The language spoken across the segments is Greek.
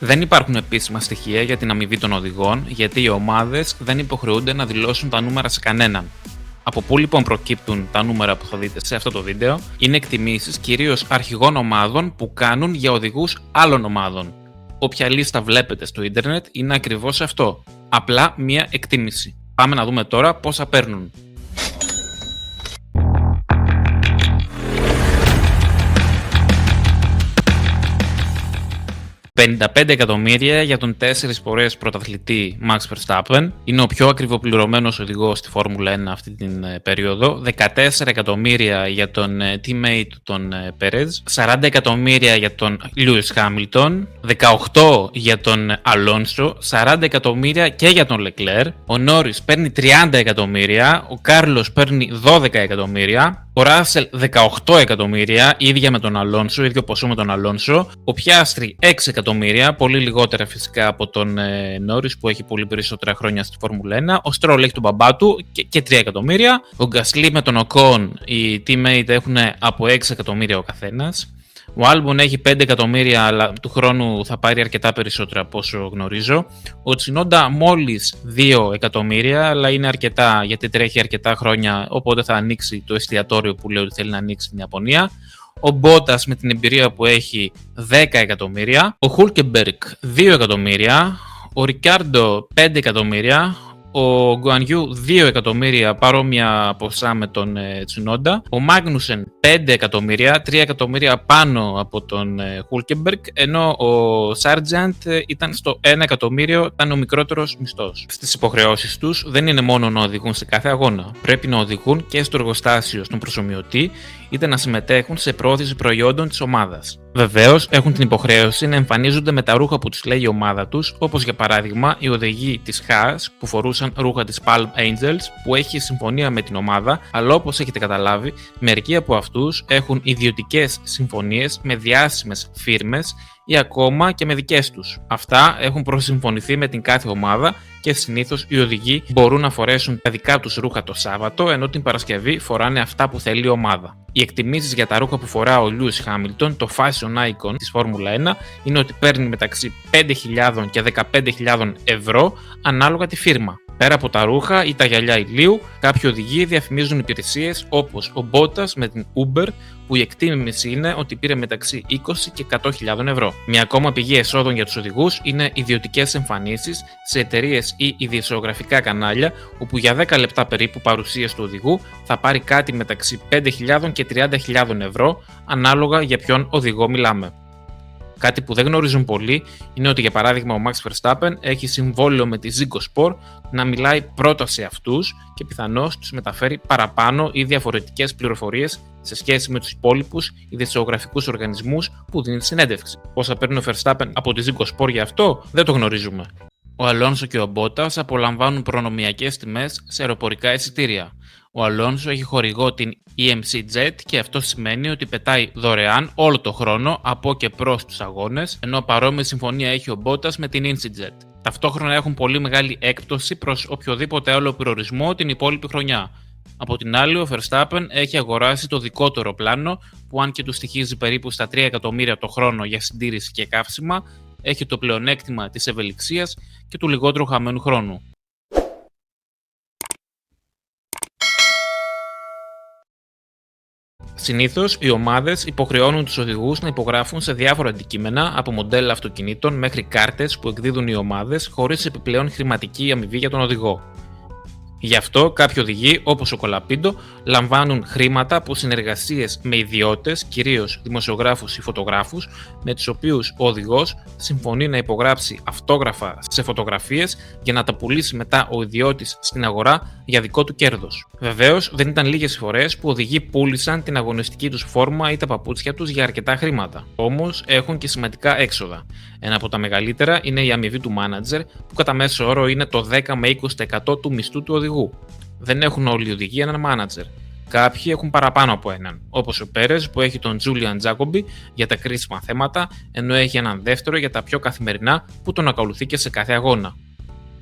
Δεν υπάρχουν επίσημα στοιχεία για την αμοιβή των οδηγών, γιατί οι ομάδες δεν υποχρεούνται να δηλώσουν τα νούμερα σε κανέναν. Από πού λοιπόν προκύπτουν τα νούμερα που θα δείτε σε αυτό το βίντεο? Είναι εκτιμήσεις κυρίως αρχηγών ομάδων που κάνουν για οδηγούς άλλων ομάδων. Όποια λίστα βλέπετε στο ίντερνετ είναι ακριβώς αυτό. Απλά μία εκτίμηση. Πάμε να δούμε τώρα πόσα παίρνουν. 55 εκατομμύρια για τον 4 φορές πρωταθλητή Max Verstappen. Είναι ο πιο ακριβοπληρωμένος οδηγός στη Φόρμουλα 1 αυτή την περίοδο. 14 εκατομμύρια για τον teammate τον Perez. 40 εκατομμύρια για τον Lewis Hamilton. 18 για τον Alonso. 40 εκατομμύρια και για τον Leclerc. Ο Norris παίρνει 30 εκατομμύρια. Ο Carlos παίρνει 12 εκατομμύρια. Ο Russell 18 εκατομμύρια, ίδια με τον Alonso, ίδιο ποσό με τον Alonso. Ο Piastri 6 εκατομμύρια, πολύ λιγότερα φυσικά από τον Norris που έχει πολύ περισσότερα χρόνια στη Φόρμουλα 1. Ο Stroll έχει τον μπαμπά του και 3 εκατομμύρια. Ο Gasly με τον Ocon, οι teammate έχουν από 6 εκατομμύρια ο καθένας. Ο Albon έχει 5 εκατομμύρια, αλλά του χρόνου θα πάρει αρκετά περισσότερα από όσο γνωρίζω. Ο Tsunoda μόλις 2 εκατομμύρια, αλλά είναι αρκετά γιατί τρέχει αρκετά χρόνια, οπότε θα ανοίξει το εστιατόριο που λέει ότι θέλει να ανοίξει στην Ιαπωνία. Ο Bottas με την εμπειρία που έχει 10 εκατομμύρια. Ο Hülkenberg 2 εκατομμύρια. Ο Ricardo 5 εκατομμύρια. Ο Guanyu 2 εκατομμύρια, παρόμοια ποσά με τον Tsunoda. Ο Magnussen 5 εκατομμύρια, 3 εκατομμύρια πάνω από τον Hülkenberg, ενώ ο Sargent ήταν στο 1 εκατομμύριο, ήταν ο μικρότερος μισθός. Στις υποχρεώσεις τους δεν είναι μόνο να οδηγούν σε κάθε αγώνα. Πρέπει να οδηγούν και στο εργοστάσιο στον προσομοιωτή, είτε να συμμετέχουν σε προώθηση προϊόντων της ομάδας. Βεβαίως, έχουν την υποχρέωση να εμφανίζονται με τα ρούχα που τους λέει η ομάδα τους, όπως για παράδειγμα οι οδηγοί της Haas που φορούσαν ρούχα της Palm Angels που έχει συμφωνία με την ομάδα, αλλά όπως έχετε καταλάβει, μερικοί από αυτούς έχουν ιδιωτικές συμφωνίες με διάσημες φίρμες ή ακόμα και με δικές τους. Αυτά έχουν προσυμφωνηθεί με την κάθε ομάδα και συνήθως οι οδηγοί μπορούν να φορέσουν τα δικά τους ρούχα το Σάββατο, ενώ την Παρασκευή φοράνε αυτά που θέλει η ομάδα. Οι εκτιμήσεις για τα ρούχα που φορά ο Lewis Hamilton, το fashion icon της Φόρμουλα 1, είναι ότι παίρνει μεταξύ 5.000 και 15.000 ευρώ ανάλογα τη φίρμα. Πέρα από τα ρούχα ή τα γυαλιά ηλίου, κάποιοι οδηγοί διαφημίζουν υπηρεσίες όπως ο Bottas με την Uber, που η εκτίμηση είναι ότι πήρε μεταξύ 20 και 100.000 ευρώ. Μια ακόμα πηγή εσόδων για τους οδηγούς είναι ιδιωτικές εμφανίσεις σε εταιρείες ή ειδησιογραφικά κανάλια, όπου για 10 λεπτά περίπου παρουσίας του οδηγού θα πάρει κάτι μεταξύ 5.000 και 30.000 ευρώ, ανάλογα για ποιον οδηγό μιλάμε. Κάτι που δεν γνωρίζουν πολλοί είναι ότι για παράδειγμα ο Max Verstappen έχει συμβόλαιο με τη Ziggo Sport να μιλάει πρώτα σε αυτούς και πιθανώς τους μεταφέρει παραπάνω ή διαφορετικές πληροφορίες σε σχέση με τους υπόλοιπους ειδησιογραφικούς οργανισμούς που δίνει τη συνέντευξη. Πόσα παίρνει ο Verstappen από τη Ziggo Sport για αυτό δεν το γνωρίζουμε. Ο Alonso και ο Bottas απολαμβάνουν προνομιακές τιμές σε αεροπορικά εισιτήρια. Ο Alonso έχει χορηγό την EMC-Jet και αυτό σημαίνει ότι πετάει δωρεάν όλο το χρόνο από και προς τους αγώνες, ενώ παρόμοια συμφωνία έχει ο Bottas με την EasyJet. Ταυτόχρονα έχουν πολύ μεγάλη έκπτωση προς οποιοδήποτε άλλο προορισμό την υπόλοιπη χρονιά. Από την άλλη, ο Verstappen έχει αγοράσει το δικό του αεροπλάνο που, αν και του στοιχίζει περίπου στα 3 εκατομμύρια το χρόνο για συντήρηση και καύσιμα, έχει το πλεονέκτημα της ευελιξίας και του λιγότερου χαμένου χρόνου. Συνήθως, οι ομάδες υποχρεώνουν τους οδηγούς να υπογράφουν σε διάφορα αντικείμενα, από μοντέλα αυτοκινήτων μέχρι κάρτες που εκδίδουν οι ομάδες, χωρίς επιπλέον χρηματική αμοιβή για τον οδηγό. Γι' αυτό κάποιοι οδηγοί, όπως ο Κολαπίντο, λαμβάνουν χρήματα από συνεργασίες με ιδιώτες, κυρίως δημοσιογράφους ή φωτογράφους, με τους οποίους ο οδηγός συμφωνεί να υπογράψει αυτόγραφα σε φωτογραφίες για να τα πουλήσει μετά ο ιδιώτης στην αγορά για δικό του κέρδος. Βεβαίως, δεν ήταν λίγες οι φορές που οδηγοί πούλησαν την αγωνιστική τους φόρμα ή τα παπούτσια τους για αρκετά χρήματα. Όμως, έχουν και σημαντικά έξοδα. Ένα από τα μεγαλύτερα είναι η αμοιβή του μάνατζερ, που κατά μέσο όρο είναι το 10 με 20% του μισθού του οδηγού. Δεν έχουν όλοι οι οδηγοί έναν μάνατζερ. Κάποιοι έχουν παραπάνω από έναν, όπως ο Πέρες που έχει τον Τζούλιαν Τζάκομπι για τα κρίσιμα θέματα, ενώ έχει έναν δεύτερο για τα πιο καθημερινά που τον ακολουθεί και σε κάθε αγώνα.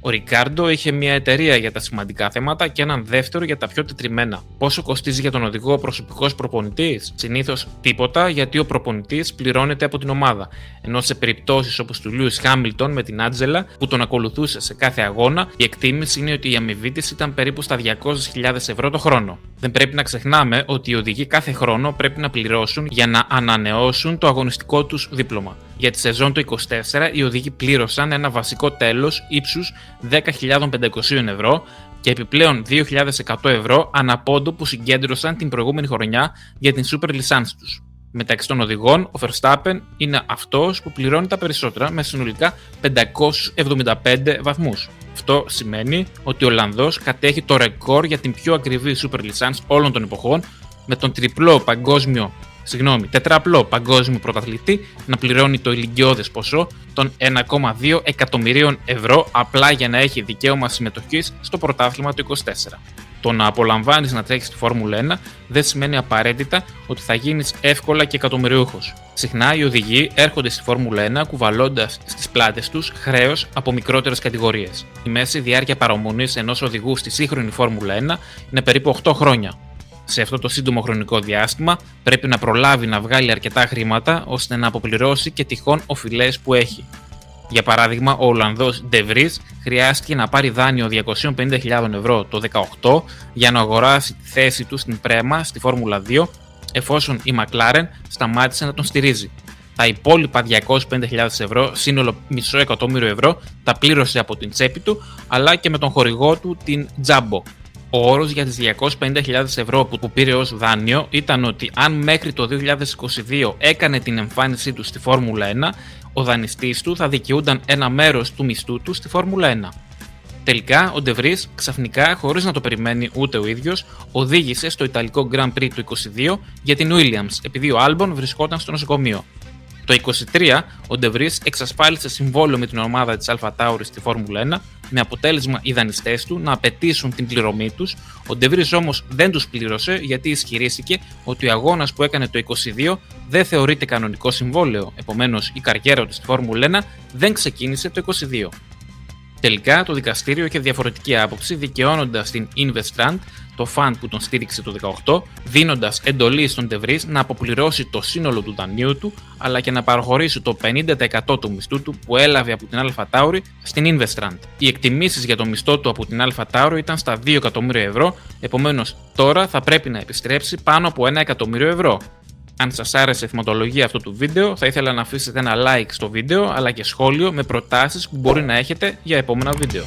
Ο Ρικάρντο είχε μια εταιρεία για τα σημαντικά θέματα και έναν δεύτερο για τα πιο τετριμμένα. Πόσο κοστίζει για τον οδηγό ο προσωπικός προπονητής? Συνήθως τίποτα, γιατί ο προπονητής πληρώνεται από την ομάδα. Ενώ σε περιπτώσεις όπως του Λούις Χάμιλτον με την Άντζελα, που τον ακολουθούσε σε κάθε αγώνα, η εκτίμηση είναι ότι η αμοιβή της ήταν περίπου στα 200.000 ευρώ το χρόνο. Δεν πρέπει να ξεχνάμε ότι οι οδηγοί κάθε χρόνο πρέπει να πληρώσουν για να ανανεώσουν το αγωνιστικό τους δίπλωμα. Για τη σεζόν του 2024, οι οδηγοί πλήρωσαν ένα βασικό τέλος ύψους 10.500 ευρώ και επιπλέον 2.100 ευρώ αναπόντο που συγκέντρωσαν την προηγούμενη χρονιά για την Super License τους. Μεταξύ των οδηγών, ο Verstappen είναι αυτός που πληρώνει τα περισσότερα με συνολικά 575 βαθμούς. Αυτό σημαίνει ότι ο Ολλανδός κατέχει το ρεκόρ για την πιο ακριβή Super License όλων των εποχών, με τον τετραπλό παγκόσμιο πρωταθλητή να πληρώνει το ηλικιώδες ποσό των 1,2 εκατομμυρίων ευρώ απλά για να έχει δικαίωμα συμμετοχής στο πρωτάθλημα του 2024. Το να απολαμβάνεις να τρέχεις στη Φόρμουλα 1 δεν σημαίνει απαραίτητα ότι θα γίνεις εύκολα και εκατομμυριούχος. Συχνά οι οδηγοί έρχονται στη Φόρμουλα 1 κουβαλώντας στις πλάτες τους χρέος από μικρότερες κατηγορίες. Η μέση διάρκεια παραμονής ενός οδηγού στη σύγχρονη Φόρμουλα 1 είναι περίπου 8 χρόνια. Σε αυτό το σύντομο χρονικό διάστημα πρέπει να προλάβει να βγάλει αρκετά χρήματα ώστε να αποπληρώσει και τυχόν οφειλές που έχει. Για παράδειγμα, ο Ολλανδός De Vries χρειάστηκε να πάρει δάνειο 250.000 ευρώ το 2018 για να αγοράσει τη θέση του στην Πρέμα στη Φόρμουλα 2, εφόσον η McLaren σταμάτησε να τον στηρίζει. Τα υπόλοιπα 250.000 ευρώ, σύνολο $500.000 ευρώ, τα πλήρωσε από την τσέπη του αλλά και με τον χορηγό του την Jumbo. Ο όρος για τις 250.000 ευρώ που πήρε ως δάνειο ήταν ότι αν μέχρι το 2022 έκανε την εμφάνισή του στη Φόρμουλα 1, ο δανειστής του θα δικαιούνταν ένα μέρος του μισθού του στη Φόρμουλα 1. Τελικά, ο De Vries ξαφνικά, χωρίς να το περιμένει ούτε ο ίδιος, οδήγησε στο Ιταλικό Grand Prix του 2022 για την Williams, επειδή ο Άλμπον βρισκόταν στο νοσοκομείο. Το 2023, ο De Vries εξασφάλισε συμβόλαιο με την ομάδα της AlphaTauri στη Φόρμουλα 1, με αποτέλεσμα οι δανειστές του να απαιτήσουν την πληρωμή τους. Ο De Vries όμως δεν τους πλήρωσε γιατί ισχυρίστηκε ότι ο αγώνας που έκανε το 2022 δεν θεωρείται κανονικό συμβόλαιο, επομένως η καριέρα του στη Φόρμουλα 1 δεν ξεκίνησε το 2022. Τελικά, το δικαστήριο είχε διαφορετική άποψη, δικαιώνοντας την Investrand, το φαντ που τον στήριξε το 2018, δίνοντας εντολή στον De Vries να αποπληρώσει το σύνολο του δανείου του, αλλά και να παραχωρήσει το 50% του μισθού του που έλαβε από την AlphaTauri στην Investrand. Οι εκτιμήσεις για το μισθό του από την AlphaTauri ήταν στα 2 εκατομμύρια ευρώ, επομένως τώρα θα πρέπει να επιστρέψει πάνω από 1 εκατομμύριο ευρώ. Αν σας άρεσε η θυματολογία αυτού του βίντεο, θα ήθελα να αφήσετε ένα like στο βίντεο αλλά και σχόλιο με προτάσεις που μπορεί να έχετε για επόμενα βίντεο.